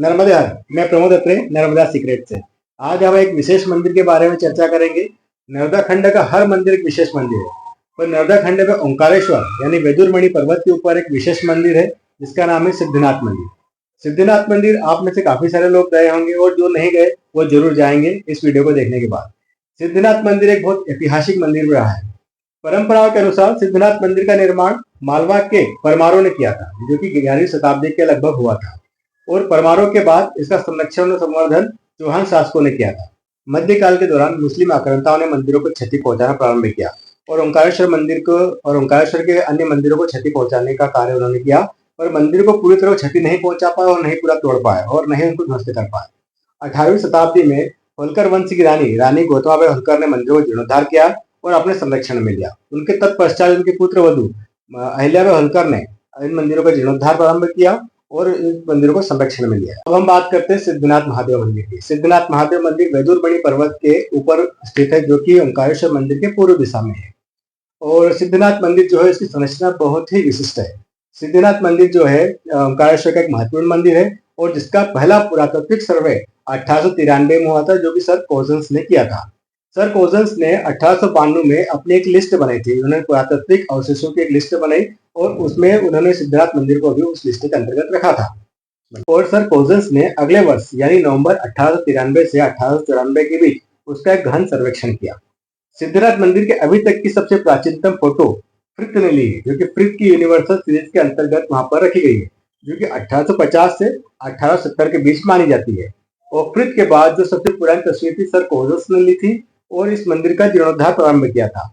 नर्मदा हर, मैं प्रमोद अत्रे नर्मदा सीक्रेट से। आज हम एक विशेष मंदिर के बारे में चर्चा करेंगे। नर्मदा खंड का हर मंदिर एक विशेष मंदिर है, पर नर्मदा खंड में ओंकारेश्वर यानी वेदुरमणि पर्वत के ऊपर एक विशेष मंदिर है जिसका नाम है सिद्धनाथ मंदिर। सिद्धनाथ मंदिर आप में से काफी सारे लोग गए होंगे और जो नहीं गए वो जरूर जाएंगे इस वीडियो को देखने के बाद। सिद्धनाथ मंदिर एक बहुत ऐतिहासिक मंदिर रहा है। परंपराओं के अनुसार सिद्धनाथ मंदिर का निर्माण मालवा के परमारों ने किया था, जो कि 11वीं शताब्दी के लगभग हुआ था, और परमारों के बाद इसका संरक्षण और संवर्धन चौहान शासकों ने किया था। मध्यकाल के दौरान मुस्लिम आक्रांताओं ने मंदिरों को क्षति पहुंचाना प्रारंभ किया और ओंकारेश्वर मंदिर को और ओंकारेश्वर के अन्य मंदिरों को क्षति पहुंचाने का कार्य उन्होंने किया, पर मंदिर को पूरी तरह क्षति नहीं पहुंचा पाए और नहीं पूरा तोड़ पाए और नहीं उनको ध्वस्त कर पाए। 18वीं शताब्दी में होलकर वंश की रानी गौतमाबाई होलकर ने मंदिर को जीर्णोद्धार किया और अपने संरक्षण में लिया। उनके तत्पश्चात उनके पुत्र वधु अहिल्याबाई होलकर ने इन मंदिरों का जीर्णोद्धार प्रारंभ किया और इन मंदिरों को संरक्षण में लिया। अब हम बात करते हैं सिद्धनाथ महादेव मंदिर की। सिद्धनाथ महादेव मंदिर वेदुरमणि पर्वत के ऊपर स्थित है, जो कि ओंकारेश्वर मंदिर के पूर्व दिशा में है। और सिद्धनाथ मंदिर जो है इसकी संरचना बहुत ही विशिष्ट है। सिद्धनाथ मंदिर जो है ओंकारेश्वर का एक महत्वपूर्ण मंदिर है और जिसका पहला पुरातात्विक सर्वे 1893 में हुआ था, जो कि सर कोजन्स ने किया था। सर कोजन्स ने 1892 में अपनी एक लिस्ट बनाई थी। उन्होंने पुरातात्विक अवशेषों की एक लिस्ट बनाई और उसमें उन्होंने सिद्धनाथ मंदिर को भी उस लिस्ट के अंतर्गत रखा था। और सर कोजन्स ने अगले वर्ष यानी नवंबर 1893 से 1894 के बीच उसका एक गहन सर्वेक्षण किया। सिद्धनाथ मंदिर के अभी तक की सबसे प्राचीनतम फोटो फ्रिथ ने ली है, जो कि फ्रिथ की यूनिवर्सल सीरीज के अंतर्गत वहां पर रखी गई है, जो कि 1850 से 1870 के बीच मानी जाती है। और फ्रिथ के बाद जो सबसे पुरानी तस्वीर थी सर कोजन्स ने ली थी और इस मंदिर का जीर्णोद्धार प्रारंभ किया था।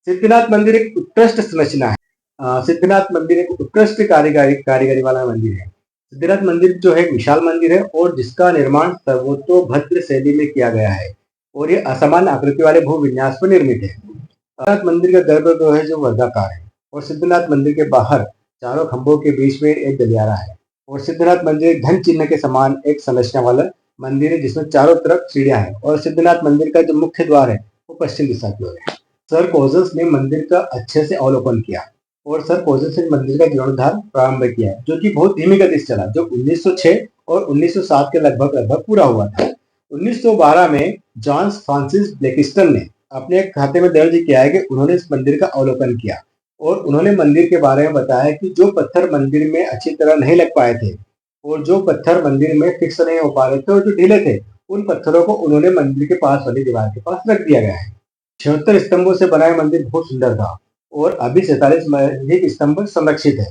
सिद्धनाथ मंदिर एक उत्कृष्ट संरचना है। सिद्धनाथ मंदिर एक उत्कृष्ट कारीगरी वाला मंदिर है। सिद्धनाथ मंदिर जो है विशाल मंदिर है और जिसका निर्माण सर्वतोभद्र शैली में किया गया है और ये असमान आकृति वाले भूविन्यास पर निर्मित है। सिद्धनाथ मंदिर का गर्भगृह है जो वर्गाकार है और सिद्धनाथ मंदिर के बाहर चारों खंभों के बीच में एक गलियारा है। और सिद्धनाथ मंदिर धन चिन्ह के समान एक संरचना वाला मंदिर है जिसमें चारों तरफ सीढ़ियां हैं और सिद्धनाथ मंदिर का जो मुख्य द्वार है वो पश्चिम दिशा की ओर है। सर कोजन्स ने मंदिर का अच्छे से अवलोकन किया और सर कोजन्स ने मंदिर का जीर्णोद्धार प्रारंभ किया, जो कि बहुत धीमी गति से चला, जो 1906 और 1907 के लगभग पूरा हुआ था। 1912 में जॉन फ्रांसिस ब्लैकिस्टन ने अपने खाते में दर्ज किया है कि उन्होंने इस मंदिर का अवलोकन किया और उन्होंने मंदिर के बारे में बताया कि जो पत्थर मंदिर में अच्छी तरह नहीं लग पाए थे और जो पत्थर मंदिर में फिक्स नहीं हो पा रहे थे और जो ढीले थे, उन पत्थरों को उन्होंने मंदिर के पास वाली दीवार के पास रख दिया गया है। 76 स्तंभों से बना मंदिर बहुत सुंदर था और अभी 47 स्तंभ संरक्षित है।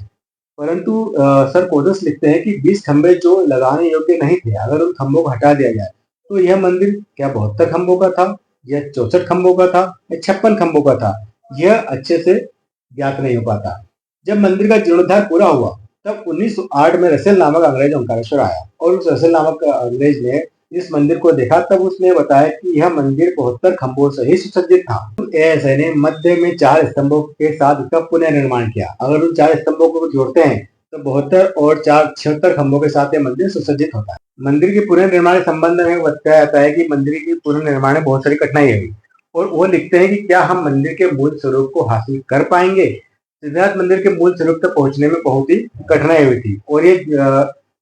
परंतु सर कोजन्स लिखते हैं कि 20 खंभे जो लगाने योग्य नहीं थे, अगर उन खंभों को हटा दिया जाए तो यह मंदिर क्या 72 खंभों का था या 64 खंभों का था या 56 खंभों का था, यह अच्छे से ज्ञात नहीं हो पाता। जब मंदिर का जीर्णोद्धार पूरा हुआ तब 1908 में रसेल नामक अंग्रेज ओंकारेश्वर आया और उस रसेल नामक अंग्रेज ने इस मंदिर को देखा। तब उसने बताया कि यह मंदिर 72 खंभों से ही सुसज्जित था। ऐसे ने मध्य में 4 स्तंभों के साथ इसका पुनः निर्माण किया। अगर उन 4 स्तंभों को जोड़ते हैं तो 72 और 4 76 खंभों के साथ यह मंदिर सुसज्जित होता है। मंदिर के पुनर्निर्माण के संबंध में बताया जाता है कि मंदिर के पुनर्निर्माण में बहुत सारी कठिनाई हुई और वो लिखते हैं कि क्या हम मंदिर के मूल स्वरूप को हासिल कर पाएंगे। सिद्धनाथ मंदिर के मूल स्वरूप तक पहुंचने में बहुत ही कठिनाई हुई थी और ये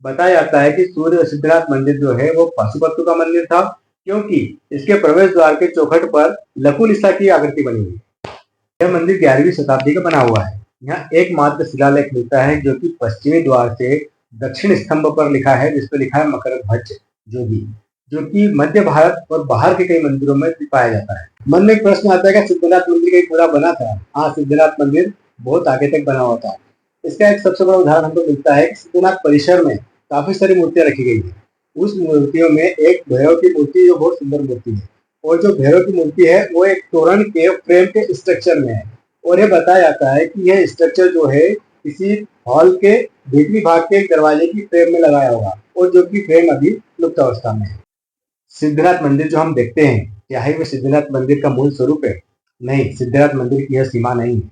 बताया जाता है कि सूर्य सिद्धनाथ मंदिर जो है वो पाशुपत्तु का मंदिर था, क्योंकि इसके प्रवेश द्वार के चौखट पर लघुलिसा की आकृति बनी हुई है। यह मंदिर 11वीं शताब्दी का बना हुआ है। यहाँ एकमात्र शिलालेख मिलता है जो कि पश्चिमी द्वार से दक्षिण स्तंभ पर लिखा है, जिसपे लिखा है मकरध्वज जोगी, जो कि मध्य भारत और बाहर के कई मंदिरों में पाया जाता है। मन में एक प्रश्न आता है कि सिद्धनाथ मंदिर कहीं पूरा बना था? हाँ, सिद्धनाथ मंदिर बहुत आगे तक बना हुआ था। इसका एक सबसे बड़ा उदाहरण हमको मिलता है कि सिद्धनाथ परिसर में काफी सारी मूर्तियां रखी गई है। उस मूर्तियों में एक भैरव की मूर्ति जो बहुत सुंदर मूर्ति है और जो भैरव की मूर्ति है वो एक तोरण के फ्रेम के स्ट्रक्चर में है और यह बताया जाता है कि यह स्ट्रक्चर जो है किसी हॉल के भीतरी भाग के दरवाजे की फ्रेम में लगाया होगा और जो कि फ्रेम अभी लुप्त अवस्था में है। सिद्धनाथ मंदिर जो हम देखते हैं, क्या ही वे सिद्धनाथ मंदिर का मूल स्वरूप है? नहीं, सिद्धनाथ मंदिर की यह सीमा नहीं है।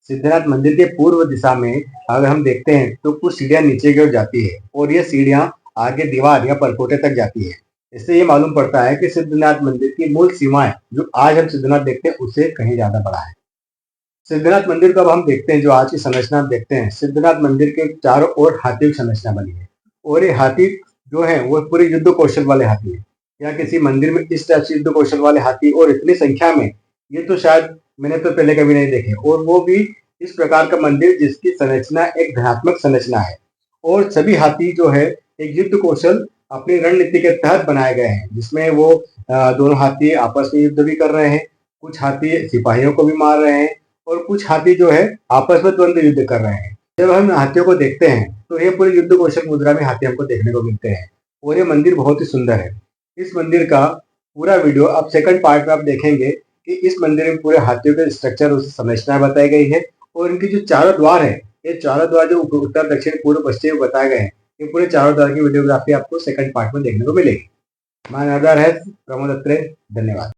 सिद्धनाथ मंदिर के पूर्व दिशा में अगर हम देखते हैं तो कुछ सीढ़ियां नीचे की ओर जाती है और ये सीढ़ियां आगे दीवार या परकोटे तक जाती है। इससे ये मालूम पड़ता है कि सिद्धनाथ मंदिर की मूल सीमाएं जो आज हम सिद्धनाथ देखते हैं उससे कहीं ज्यादा बड़ा है। सिद्धनाथ मंदिर को अब हम देखते हैं, जो आज की संरचना देखते हैं। सिद्धनाथ मंदिर के चारों ओर हाथी की संरचना बनी है और ये हाथी जो है वो पूरे युद्ध कौशल वाले हाथी है। या किसी मंदिर में इस टाइप से युद्ध कौशल वाले हाथी और इतनी संख्या में, ये तो शायद मैंने तो पहले कभी नहीं देखे। और वो भी इस प्रकार का मंदिर जिसकी संरचना एक धनात्मक संरचना है, और सभी हाथी जो है एक युद्ध कौशल अपनी रणनीति के तहत बनाए गए हैं, जिसमें वो दोनों हाथी आपस में युद्ध भी कर रहे हैं, कुछ हाथी सिपाहियों को भी मार रहे हैं, और कुछ हाथी जो है आपस में द्वंद्व युद्ध कर रहे हैं। जब हम हाथियों को देखते हैं तो ये पूरी युद्ध कौशल मुद्रा में हाथी हमको देखने को मिलते हैं, और ये मंदिर बहुत ही सुंदर है। इस मंदिर का पूरा वीडियो आप सेकंड पार्ट में आप देखेंगे कि इस मंदिर में पूरे हाथियों के स्ट्रक्चर, उसकी संरचना बताई गई है, और इनके जो चारों द्वार है, ये चारों द्वार जो उत्तर दक्षिण पूर्व पश्चिम में बताए गए हैं, ये पूरे चारों द्वार की वीडियोग्राफी आपको सेकंड पार्ट में देखने को मिलेगी। मैं नरदा है प्रमोद अत्रे, धन्यवाद।